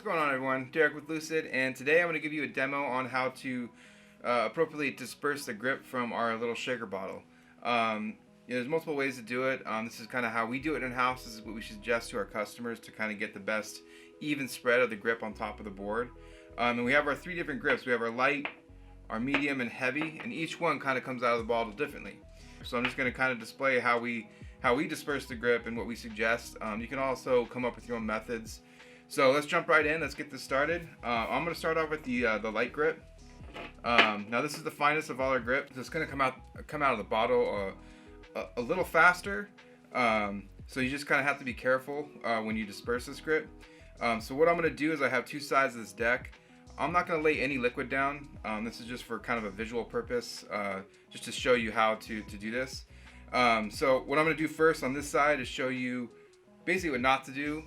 going on, everyone? Derek with Lucid, and today I'm going to give you a demo on how to appropriately disperse the grip from our little shaker bottle. There's multiple ways to do it. This is kind of how we do it in-house. This is what we suggest to our customers to kind of get the best even spread of the grip on top of the board. And we have our three different grips. We have our light, our medium, and heavy, and each one kind of comes out of the bottle differently. So I'm just going to kind of display how we disperse the grip and what we suggest. You can also come up with your own methods. So let's jump right in. Let's get this started. I'm going to start off with the light grip. Now this is the finest of all our grips. It's going to come out of the bottle a little faster. So you just kind of have to be careful when you disperse this grip. So what I'm going to do is I have two sides of this deck. I'm not going to lay any liquid down. This is just for kind of a visual purpose, just to show you how to do this. So what I'm going to do first on this side is show you basically what not to do.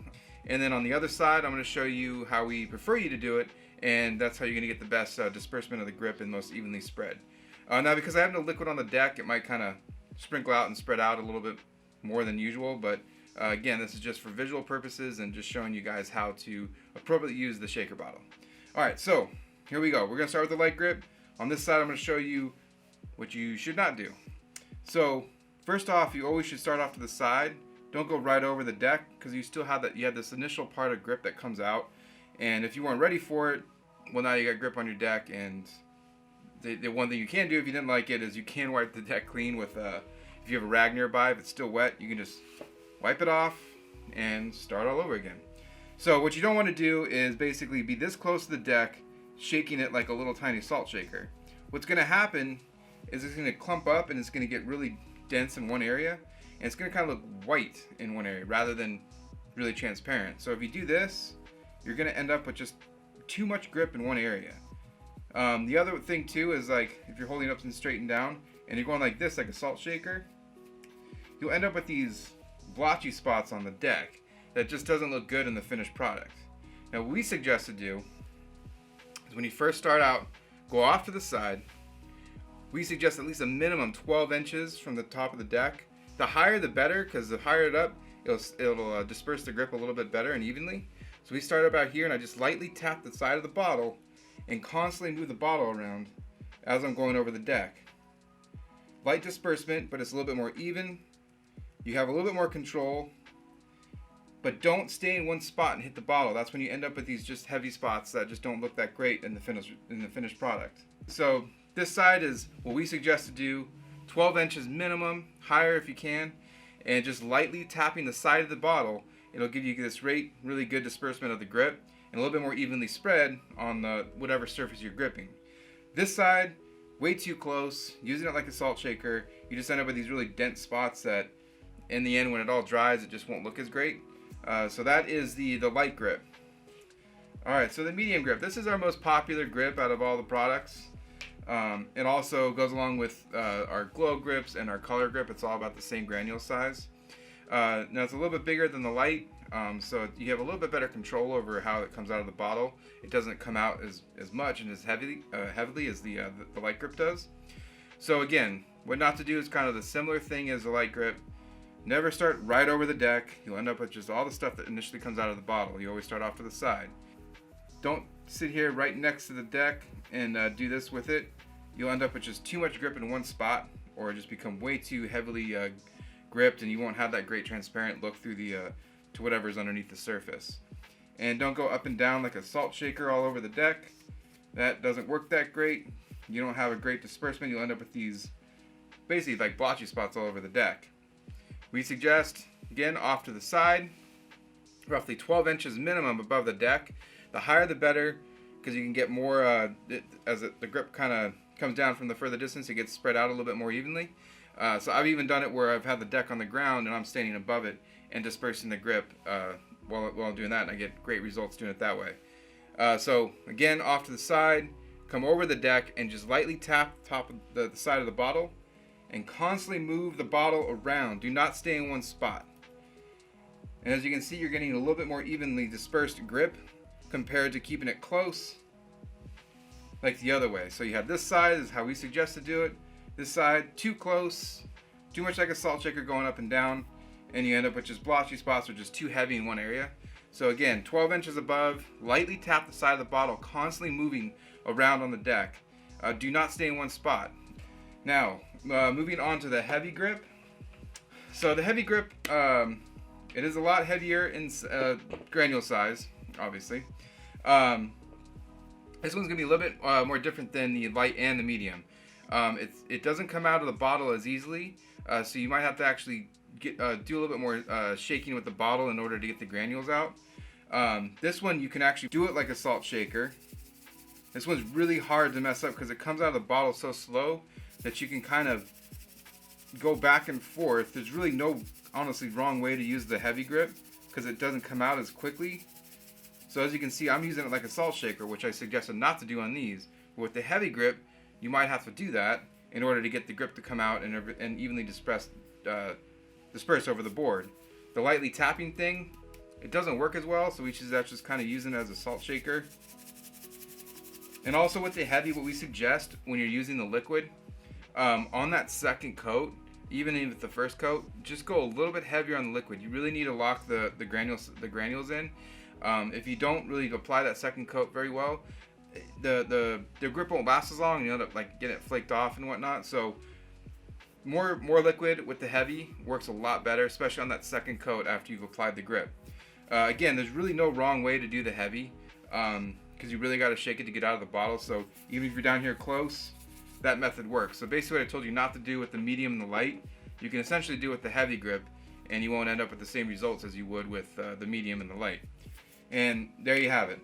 And then on the other side, I'm going to show you how we prefer you to do it. And that's how you're going to get the best disbursement of the grip and most evenly spread. Now, because I have no liquid on the deck, it might kind of sprinkle out and spread out a little bit more than usual. But again, this is just for visual purposes and just showing you guys how to appropriately use the shaker bottle. All right, so here we go. We're going to start with the light grip. On this side, I'm going to show you what you should not do. So first off, you always should start off to the side. Don't go right over the deck because you still have you have this initial part of grip that comes out. And if you weren't ready for it, well, now you got grip on your deck. And the one thing you can do if you didn't like it is you can wipe the deck clean with, if you have a rag nearby, if it's still wet, you can just wipe it off and start all over again. So what you don't want to do is basically be this close to the deck, shaking it like a little tiny salt shaker. What's going to happen is it's going to clump up and it's going to get really dense in one area. And it's going to kind of look white in one area rather than really transparent. So if you do this, you're going to end up with just too much grip in one area. The other thing too is, like, if you're holding up and straightened down and you're going like this, like a salt shaker, you'll end up with these blotchy spots on the deck that just doesn't look good in the finished product. Now what we suggest to do is when you first start out, go off to the side. We suggest at least a minimum 12 inches from the top of the deck. The higher the better, because the higher it up, it'll disperse the grip a little bit better and evenly. So we start about here and I just lightly tap the side of the bottle and constantly move the bottle around as I'm going over the deck. Light disbursement, but it's a little bit more even. You have a little bit more control, but don't stay in one spot and hit the bottle. That's when you end up with these just heavy spots that just don't look that great in the finished product. So this side is what we suggest to do. 12 inches minimum, higher if you can, and just lightly tapping the side of the bottle, it'll give you this really good disbursement of the grip and a little bit more evenly spread on whatever surface you're gripping. This side, way too close, using it like a salt shaker, you just end up with these really dense spots that in the end when it all dries it just won't look as great. So that is the light grip. Alright, so the medium grip. This is our most popular grip out of all the products. It also goes along with our glow grips and our color grip. It's all about the same granule size. Now it's a little bit bigger than the light, so you have a little bit better control over how it comes out of the bottle. It doesn't come out as much and as heavily as the light grip does. So again, what not to do is kind of the similar thing as the light grip. Never start right over the deck. You'll end up with just all the stuff that initially comes out of the bottle. You always start off to the side. Don't sit here right next to the deck and do this with it. You'll end up with just too much grip in one spot, or just become way too heavily gripped, and you won't have that great transparent look through to whatever's underneath the surface. And don't go up and down like a salt shaker all over the deck. That doesn't work that great. You don't have a great disbursement. You'll end up with these basically like blotchy spots all over the deck. We suggest, again, off to the side, roughly 12 inches minimum above the deck. The higher the better, because you can get more, as the grip kind of comes down from the further distance, it gets spread out a little bit more evenly. So I've even done it where I've had the deck on the ground and I'm standing above it and dispersing the grip while I'm doing that, and I get great results doing it that way. So again, off to the side, come over the deck and just lightly tap the top of the side of the bottle and constantly move the bottle around. Do not stay in one spot. And as you can see, you're getting a little bit more evenly dispersed grip compared to keeping it close like the other way. So you have this side is how we suggest to do it. This side, too close, too much like a salt shaker going up and down, and you end up with just blotchy spots or just too heavy in one area. So again, 12 inches above, lightly tap the side of the bottle, constantly moving around on the deck. Do not stay in one spot. Now, moving on to the heavy grip. So the heavy grip, it is a lot heavier in granule size, obviously. This one's gonna be a little bit more different than the light and the medium. It doesn't come out of the bottle as easily, so you might have to actually do a little bit more shaking with the bottle in order to get the granules out. This one you can actually do it like a salt shaker. This one's really hard to mess up because it comes out of the bottle so slow that you can kind of go back and forth. There's really no, honestly, wrong way to use the heavy grip because it doesn't come out as quickly. So as you can see, I'm using it like a salt shaker, which I suggested not to do on these. But with the heavy grip, you might have to do that in order to get the grip to come out and evenly disperse over the board. The lightly tapping thing, it doesn't work as well, so we should just kind of using it as a salt shaker. And also with the heavy, what we suggest when you're using the liquid, on that second coat, even with the first coat, just go a little bit heavier on the liquid. You really need to lock the granules in. If you don't really apply that second coat very well, the grip won't last as long, and you end up like getting it flaked off and whatnot. So more liquid with the heavy works a lot better, especially on that second coat after you've applied the grip. Again, there's really no wrong way to do the heavy, because you really got to shake it to get out of the bottle. So even if you're down here close, that method works. So basically what I told you not to do with the medium and the light, you can essentially do with the heavy grip, and you won't end up with the same results as you would with the medium and the light. And there you have it.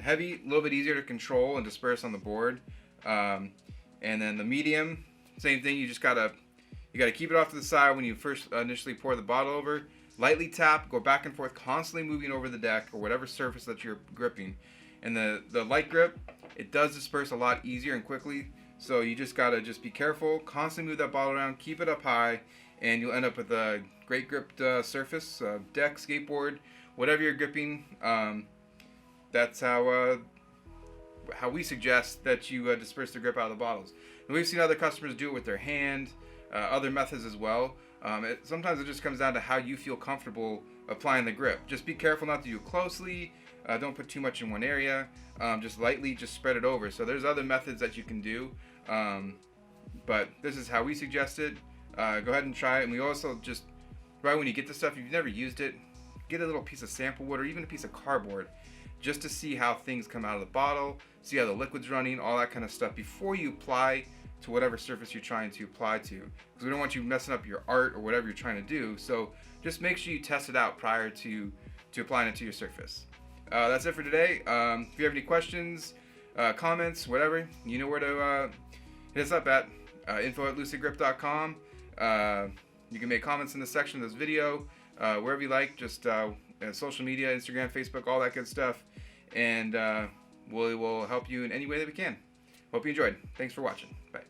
Heavy, a little bit easier to control and disperse on the board. And then the medium, same thing. You gotta keep it off to the side when you first initially pour the bottle over. Lightly tap, go back and forth, constantly moving over the deck or whatever surface that you're gripping. And the light grip, it does disperse a lot easier and quickly. So you gotta be careful, constantly move that bottle around, keep it up high, and you'll end up with a great gripped surface, deck, skateboard, whatever you're gripping. That's how we suggest that you disperse the grip out of the bottles. And we've seen other customers do it with their hand, other methods as well. Sometimes it just comes down to how you feel comfortable applying the grip. Just be careful not to do it closely. Don't put too much in one area. Just lightly, just spread it over. So there's other methods that you can do, but this is how we suggest it. Go ahead and try it. And we also just, right when you get the stuff, if you've never used it, get a little piece of sample wood or even a piece of cardboard just to see how things come out of the bottle, see how the liquid's running, all that kind of stuff before you apply to whatever surface you're trying to apply to. Because we don't want you messing up your art or whatever you're trying to do. So just make sure you test it out prior to applying it to your surface. That's it for today. If you have any questions, comments, whatever, you know where to hit us up at info@lucidgrip.com. You can make comments in the section of this video, wherever you like, just social media, Instagram, Facebook, all that good stuff. And we will help you in any way that we can. Hope you enjoyed. Thanks for watching. Bye.